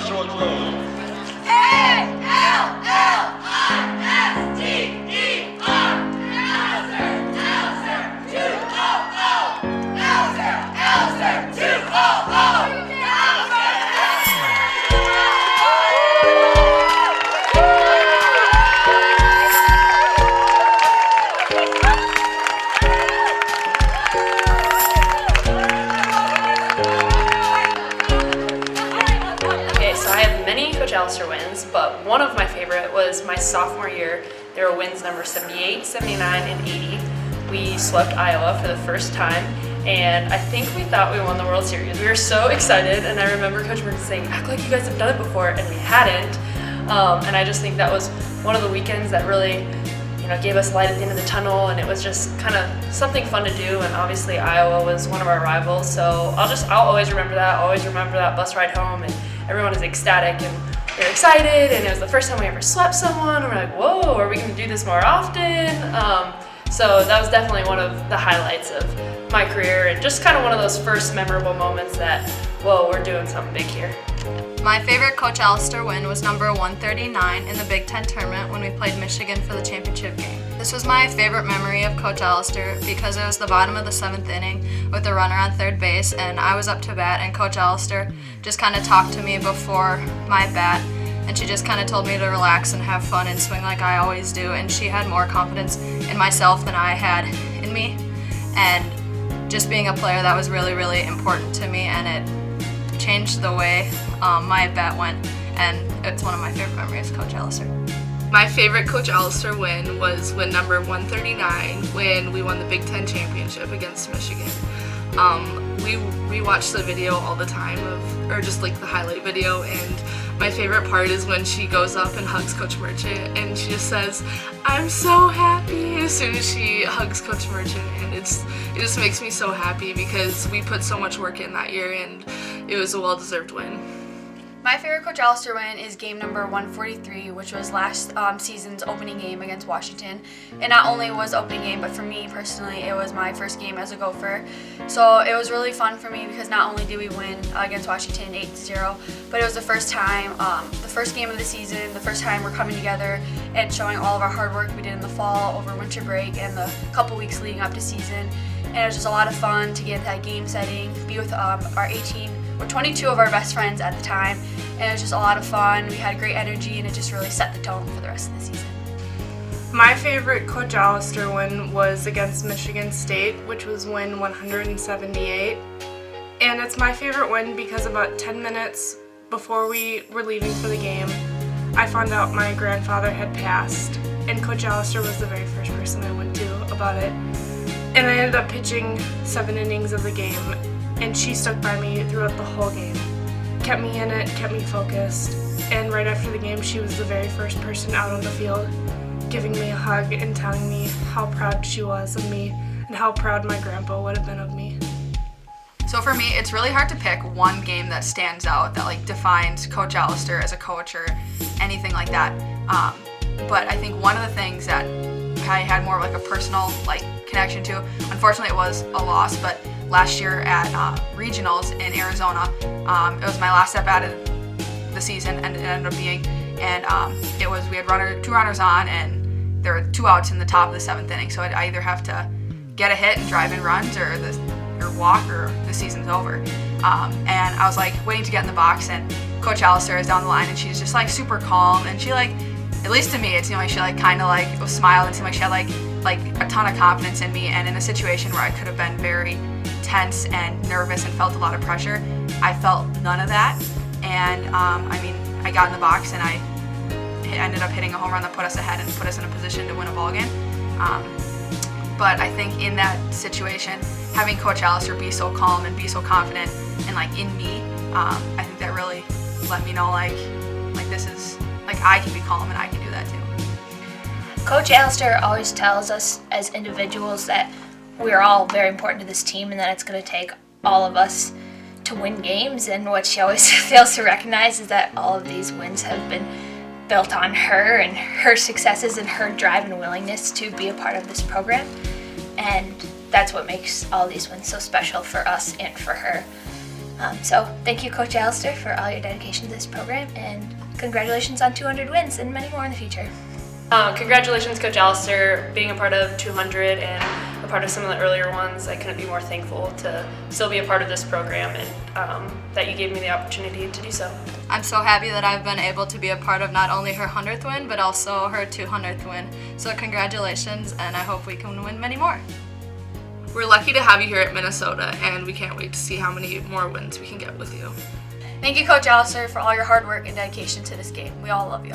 short throw. Coach Allister wins, but one of my favorite was my sophomore year. There were wins number 78, 79, and 80. We swept Iowa for the first time, and I think we thought we won the World Series. We were so excited, and I remember Coach Merton saying, act like you guys have done it before, and we hadn't. And I just think that was one of the weekends that really gave us light at the end of the tunnel, and it was just kind of something fun to do. And obviously Iowa was one of our rivals, so I'll always remember that. I'll always remember that bus ride home, and everyone is ecstatic and they're excited, and it was the first time we ever swept someone. We're like, whoa, are we going to do this more often? So that was definitely one of the highlights of my career, and just kind of one of those first memorable moments that, whoa, we're doing something big here. My favorite Coach Allister win was number 139 in the Big Ten tournament when we played Michigan for the championship game. This was my favorite memory of Coach Allister because it was the bottom of the 7th inning with a runner on third base, and I was up to bat, and Coach Allister just kind of talked to me before my bat, and she just kind of told me to relax and have fun and swing like I always do, and she had more confidence in myself than I had in me, and just being a player, that was really, really important to me, and it changed the way my bat went, and it's one of my favorite memories, Coach Allister. My favorite Coach Allister win was win number 139 when we won the Big Ten championship against Michigan. We rewatch the video all the time or just like the highlight video, and my favorite part is when she goes up and hugs Coach Merchant, and she just says, "I'm so happy," as soon as she hugs Coach Merchant, and it just makes me so happy because we put so much work in that year, and it was a well-deserved win. My favorite Coach Allister win is game number 143, which was last season's opening game against Washington. It not only was opening game, but for me personally, it was my first game as a Gopher. So it was really fun for me because not only did we win against Washington 8-0, but it was the first time, the first game of the season, the first time we're coming together and showing all of our hard work we did in the fall, over winter break, and the couple weeks leading up to season. And it was just a lot of fun to get into that game setting, be with our 22 of our best friends at the time, and it was just a lot of fun. We had great energy, and it just really set the tone for the rest of the season. My favorite Coach Allister win was against Michigan State, which was win 178. And it's my favorite win because about 10 minutes before we were leaving for the game, I found out my grandfather had passed, and Coach Allister was the very first person I went to about it. And I ended up pitching 7 innings of the game, and she stuck by me throughout the whole game. Kept me in it, kept me focused, and right after the game she was the very first person out on the field, giving me a hug and telling me how proud she was of me and how proud my grandpa would have been of me. So for me, it's really hard to pick one game that stands out that defines Coach Allister as a coach or anything like that. But I think one of the things that I had more of a personal connection to, unfortunately it was a loss, but last year at regionals in Arizona, it was my last at bat of the season, and it ended up being, and we had 2 runners on, and there were 2 outs in the top of the 7th inning, so I either have to get a hit and drive in runs or walk, or the season's over. And I was waiting to get in the box, and Coach Allister is down the line, and she's just super calm, and she at least to me, it seemed like she kind of smiled and seemed like she had a ton of confidence in me. And in a situation where I could have been very tense and nervous and felt a lot of pressure, I felt none of that. And I got in the box, and I ended up hitting a home run that put us ahead and put us in a position to win a ball game. But I think in that situation, having Coach Allister be so calm and be so confident and in me, I think that really let me know this is I can be calm and I can do that too. Coach Allister always tells us as individuals that we're all very important to this team and that it's going to take all of us to win games, and what she always fails to recognize is that all of these wins have been built on her and her successes and her drive and willingness to be a part of this program, and that's what makes all these wins so special for us and for her. So thank you, Coach Allister, for all your dedication to this program, and congratulations on 200 wins and many more in the future. Congratulations, Coach Allister, being a part of 200 and a part of some of the earlier ones. I couldn't be more thankful to still be a part of this program and that you gave me the opportunity to do so. I'm so happy that I've been able to be a part of not only her 100th win, but also her 200th win. So congratulations, and I hope we can win many more. We're lucky to have you here at Minnesota, and we can't wait to see how many more wins we can get with you. Thank you, Coach Allister, for all your hard work and dedication to this game. We all love you.